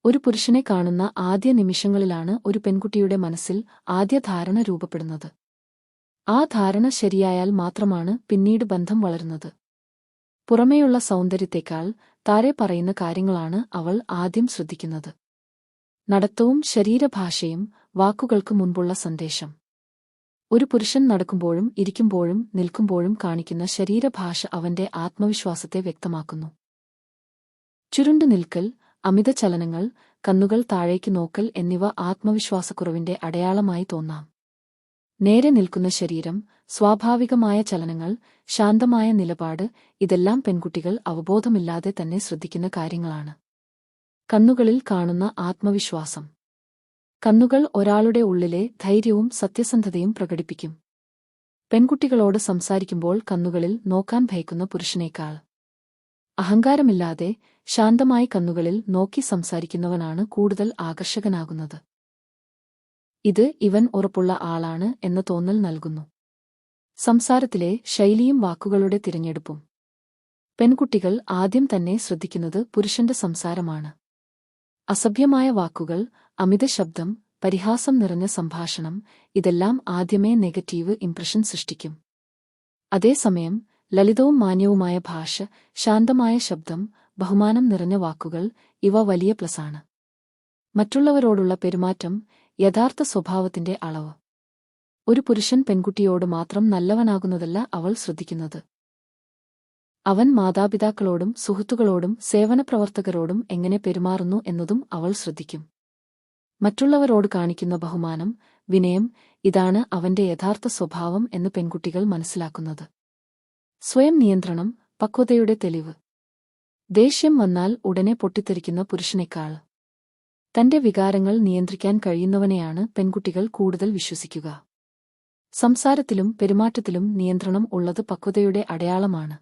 ഒരു പുരുഷനെ കാണുന്ന ആദ്യ നിമിഷങ്ങളിലാണ് ഒരു പെൺകുട്ടിയുടെ മനസ്സിൽ ആദ്യ ധാരണ രൂപപ്പെടുന്നത്. ആ ധാരണ ശരിയായാൽ മാത്രമാണ് പിന്നീട് ബന്ധം വളരുന്നത്. പുറമേയുള്ള സൗന്ദര്യത്തേക്കാൾ താരെ പറയുന്ന കാര്യങ്ങളാണ് അവൾ ആദ്യം ശ്രദ്ധിക്കുന്നത്. നടത്തവും ശരീരഭാഷയും വാക്കുകൾക്ക് മുൻപുള്ള സന്ദേശം. ഒരു പുരുഷൻ നടക്കുമ്പോഴും ഇരിക്കുമ്പോഴും നിൽക്കുമ്പോഴും കാണിക്കുന്ന ശരീരഭാഷ അവന്റെ ആത്മവിശ്വാസത്തെ വ്യക്തമാക്കുന്നു. ചുരുണ്ടു നിൽക്കൽ, അമിത ചലനങ്ങൾ, കണ്ണുകൾ താഴേക്ക് നോക്കൽ എന്നിവ ആത്മവിശ്വാസക്കുറവിന്റെ അടയാളമായി തോന്നാം. നേരെ നിൽക്കുന്ന ശരീരം, സ്വാഭാവികമായ ചലനങ്ങൾ, ശാന്തമായ നിലപാട് ഇതെല്ലാം പെൺകുട്ടികൾ അവബോധമില്ലാതെ തന്നെ ശ്രദ്ധിക്കുന്ന കാര്യങ്ങളാണ്. കണ്ണുകളിൽ കാണുന്ന ആത്മവിശ്വാസം. കണ്ണുകൾ ഒരാളുടെ ഉള്ളിലെ ധൈര്യവും സത്യസന്ധതയും പ്രകടിപ്പിക്കും. പെൺകുട്ടികളോട് സംസാരിക്കുമ്പോൾ കണ്ണുകളിൽ നോക്കാൻ ഭയക്കുന്ന പുരുഷനേക്കാൾ അഹങ്കാരമില്ലാതെ ശാന്തമായി കണ്ണുകളിൽ നോക്കി സംസാരിക്കുന്നവനാണ് കൂടുതൽ ആകർഷകനാകുന്നത്. ഇത് ഇവൻ ഉറപ്പുള്ള ആളാണ് എന്ന തോന്നൽ നൽകുന്നു. സംസാരത്തിലെ ശൈലിയും വാക്കുകളുടെ തിരഞ്ഞെടുപ്പും. പെൺകുട്ടികൾ ആദ്യം തന്നെ ശ്രദ്ധിക്കുന്നത് പുരുഷന്റെ സംസാരമാണ്. അസഭ്യമായ വാക്കുകൾ, അമിത ശബ്ദം, പരിഹാസം നിറഞ്ഞ സംഭാഷണം ഇതെല്ലാം ആദ്യമേ നെഗറ്റീവ് ഇംപ്രഷൻ സൃഷ്ടിക്കും. അതേസമയം ലളിതവും മാന്യവുമായ ഭാഷ, ശാന്തമായ ശബ്ദം, ബഹുമാനം നിറഞ്ഞ വാക്കുകൾ ഇവ വലിയ പ്ലസാണ്. മറ്റുള്ളവരോടുള്ള പെരുമാറ്റം, യഥാർത്ഥ സ്വഭാവത്തിന്റെ അളവ്. ഒരു പുരുഷൻ പെൺകുട്ടിയോട് മാത്രം നല്ലവനാകുന്നതല്ല അവൾ ശ്രദ്ധിക്കുന്നത്. അവൻ മാതാപിതാക്കളോടും സുഹൃത്തുക്കളോടും സേവനപ്രവർത്തകരോടും എങ്ങനെ പെരുമാറുന്നു എന്നതും അവൾ ശ്രദ്ധിക്കും. മറ്റുള്ളവരോട് കാണിക്കുന്ന ബഹുമാനം, വിനയം ഇതാണ് അവന്റെ യഥാർത്ഥ സ്വഭാവം എന്ന് പെൺകുട്ടികൾ മനസ്സിലാക്കുന്നത്. സ്വയം നിയന്ത്രണം, പക്വതയുടെ തെളിവ്. ദേഷ്യം വന്നാൽ ഉടനെ പൊട്ടിത്തെറിക്കുന്ന പുരുഷനേക്കാൾ തന്റെ വികാരങ്ങൾ നിയന്ത്രിക്കാൻ കഴിയുന്നവനെയാണ് പെൺകുട്ടികൾ കൂടുതൽ വിശ്വസിക്കുക. സംസാരത്തിലും പെരുമാറ്റത്തിലും നിയന്ത്രണം ഉള്ളത് പക്വതയുടെ അടയാളമാണ്.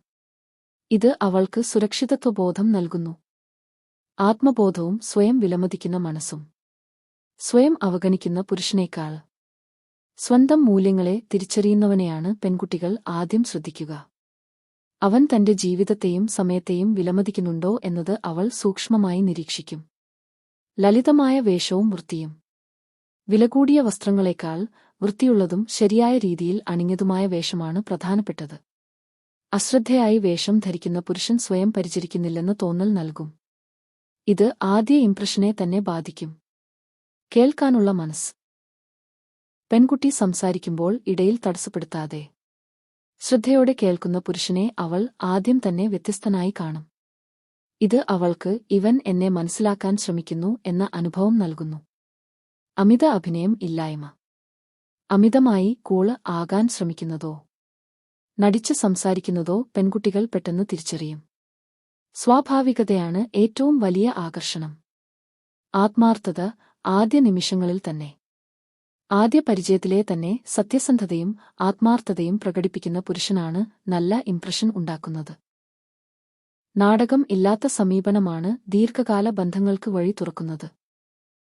ഇത് അവൾക്ക് സുരക്ഷിതത്വബോധം നൽകുന്നു. ആത്മബോധവും സ്വയം വിലമതിക്കുന്ന മനസ്സും. സ്വയം അവഗണിക്കുന്ന പുരുഷനേക്കാൾ സ്വന്തം മൂല്യങ്ങളെ തിരിച്ചറിയുന്നവനെയാണ് പെൺകുട്ടികൾ ആദ്യം ശ്രദ്ധിക്കുക. അവൻ തന്റെ ജീവിതത്തെയും സമയത്തെയും വിലമതിക്കുന്നുണ്ടോ എന്നത് അവൾ സൂക്ഷ്മമായി നിരീക്ഷിക്കും. ലളിതമായ വേഷവും വൃത്തിയും. വിലകൂടിയ വസ്ത്രങ്ങളെക്കാൾ വൃത്തിയുള്ളതും ശരിയായ രീതിയിൽ അണിഞ്ഞതുമായ വേഷമാണ് പ്രധാനപ്പെട്ടത്. അശ്രദ്ധയായി വേഷം ധരിക്കുന്ന പുരുഷൻ സ്വയം പരിചരിക്കുന്നില്ലെന്ന് തോന്നൽ നൽകും. ഇത് ആദ്യ ഇംപ്രഷനെ തന്നെ ബാധിക്കും. കേൾക്കാനുള്ള മനസ്സ്. പെൺകുട്ടി സംസാരിക്കുമ്പോൾ ഇടയിൽ തടസ്സപ്പെടുത്താതെ ശ്രദ്ധയോടെ കേൾക്കുന്ന പുരുഷനെ അവൾ ആദ്യം തന്നെ വ്യത്യസ്തനായി കാണും. ഇത് അവൾക്ക് ഇവൻ എന്നെ മനസ്സിലാക്കാൻ ശ്രമിക്കുന്നു എന്ന അനുഭവം നൽകുന്നു. അമിത അഭിനയം ഇല്ലായ്മ. അമിതമായി കൂള് ആകാൻ ശ്രമിക്കുന്നതോ നടിച്ച് സംസാരിക്കുന്നതോ പെൺകുട്ടികൾ പെട്ടെന്ന് തിരിച്ചറിയും. സ്വാഭാവികതയാണ് ഏറ്റവും വലിയ ആകർഷണം. ആത്മാർത്ഥത ആദ്യ നിമിഷങ്ങളിൽ തന്നെ. ആദ്യ പരിചയത്തിലെ തന്നെ സത്യസന്ധതയും ആത്മാർത്ഥതയും പ്രകടിപ്പിക്കുന്ന പുരുഷനാണ് നല്ല ഇംപ്രഷൻ ഉണ്ടാക്കുന്നത്. നാടകം ഇല്ലാത്ത സമീപനമാണ് ദീർഘകാല ബന്ധങ്ങൾക്ക് വഴി തുറക്കുന്നത്.